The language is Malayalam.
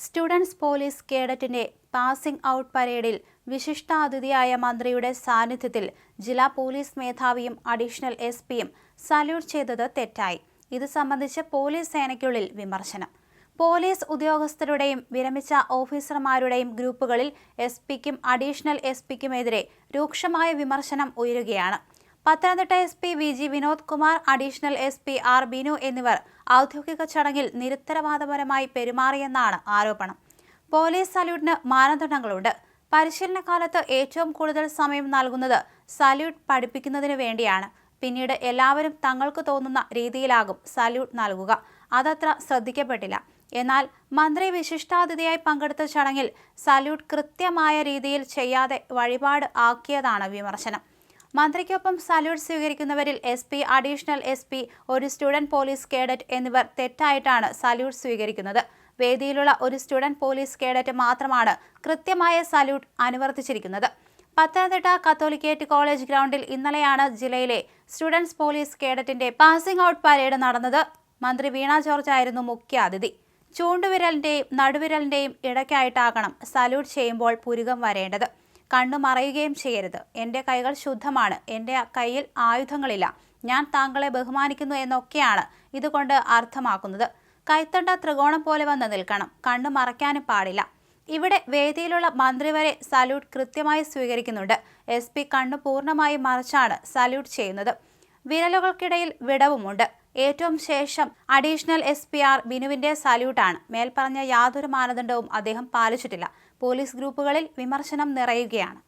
സ്റ്റുഡൻസ് പോലീസ് കേഡറ്റിന്റെ പാസിംഗ് ഔട്ട് പരേഡിൽ വിശിഷ്ടാതിഥിയായ മന്ത്രിയുടെ സാന്നിധ്യത്തിൽ ജില്ലാ പോലീസ് മേധാവിയും അഡീഷണൽ എസ്.പിയും സല്യൂട്ട് ചെയ്തത് തെറ്റായി. ഇത് സംബന്ധിച്ച് പോലീസ് സേനയ്ക്കുള്ളിൽ വിമർശനം. പോലീസ് ഉദ്യോഗസ്ഥരുടെയും വിരമിച്ച ഓഫീസർമാരുടെയും ഗ്രൂപ്പുകളിൽ എസ്.പിക്കും അഡീഷണൽ എസ്.പിക്കുമെതിരെ രൂക്ഷമായ വിമർശനം ഉയരുകയാണ്. Pathanamthitta SP V G. Vinod Kumar, additional SP R. Binu എന്നിവർ ഔദ്യോഗിക ചടങ്ങിൽ നിരുത്തരവാദപരമായി പെരുമാറിയെന്നാണ് ആരോപണം. പോലീസ് സല്യൂട്ടിന് മാനദണ്ഡങ്ങളുണ്ട്. പരിശീലനകാലത്ത് ഏറ്റവും കൂടുതൽ സമയം നൽകുന്നത് സല്യൂട്ട് പഠിപ്പിക്കുന്നതിനു വേണ്ടിയാണ്. പിന്നീട് എല്ലാവരും തങ്ങൾക്ക് തോന്നുന്ന രീതിയിലാകും സല്യൂട്ട് നൽകുക. അതത്ര ശ്രദ്ധിക്കപ്പെട്ടില്ല. എന്നാൽ മന്ത്രി വിശിഷ്ടാതിഥിയായി പങ്കെടുത്ത ചടങ്ങിൽ സല്യൂട്ട് കൃത്യമായ രീതിയിൽ ചെയ്യാതെ വഴിപാട് ആക്കിയതാണ് വിമർശനം. മന്ത്രിക്കൊപ്പം സല്യൂട്ട് സ്വീകരിക്കുന്നവരിൽ എസ്.പി, അഡീഷണൽ എസ്.പി, ഒരു സ്റ്റുഡന്റ് പോലീസ് കേഡറ്റ് എന്നിവർ തെറ്റായിട്ടാണ് സല്യൂട്ട് സ്വീകരിക്കുന്നത്. വേദിയിലുള്ള ഒരു സ്റ്റുഡന്റ് പോലീസ് കേഡറ്റ് മാത്രമാണ് കൃത്യമായ സല്യൂട്ട് അനുവർത്തിച്ചിരിക്കുന്നത്. പത്തനംതിട്ട കത്തോലിക്കേറ്റ് കോളേജ് ഗ്രൗണ്ടിൽ ഇന്നലെയാണ് ജില്ലയിലെ സ്റ്റുഡൻസ് പോലീസ് കേഡറ്റിന്റെ പാസിംഗ് ഔട്ട് പരേഡ് നടന്നത്. മന്ത്രി വീണ ജോർജ് ആയിരുന്നു മുഖ്യാതിഥി. ചൂണ്ടുവിരലിന്റെയും നടുവിരലിന്റെയും ഇടയ്ക്കായിട്ടാകണം സല്യൂട്ട് ചെയ്യുമ്പോൾ പുരുകം വരേണ്ടത്. കണ്ണു മറയുകയും ചെയ്യരുത്. എൻ്റെ കൈകൾ ശുദ്ധമാണ്. എൻ്റെ കയ്യിൽ ആയുധങ്ങളില്ല. ഞാൻ താങ്കളെ ബഹുമാനിക്കുന്നു എന്നൊക്കെയാണ് ഇതുകൊണ്ട് അർത്ഥമാക്കുന്നത്. കൈത്തണ്ട ത്രികോണം പോലെ വന്ന് നിൽക്കണം. കണ്ണു മറയ്ക്കാനും പാടില്ല. ഇവിടെ വേദിയിലുള്ള മന്ത്രി വരെ സല്യൂട്ട് കൃത്യമായി സ്വീകരിക്കുന്നുണ്ട്. എസ്.പി കണ്ണു പൂർണ്ണമായി മറച്ചാണ് സല്യൂട്ട് ചെയ്യുന്നത്. വിരലുകൾക്കിടയിൽ വിടവുമുണ്ട്. ഏറ്റവും ശേഷം അഡീഷണൽ എസ്.പി ആർ. ബിനുവിന്റെ സല്യൂട്ടാണ്. മേൽപ്പറഞ്ഞ യാതൊരു മാനദണ്ഡവും അദ്ദേഹം പാലിച്ചിട്ടില്ല. പോലീസ് ഗ്രൂപ്പുകളിൽ വിമർശനം നിറയുകയാണ്.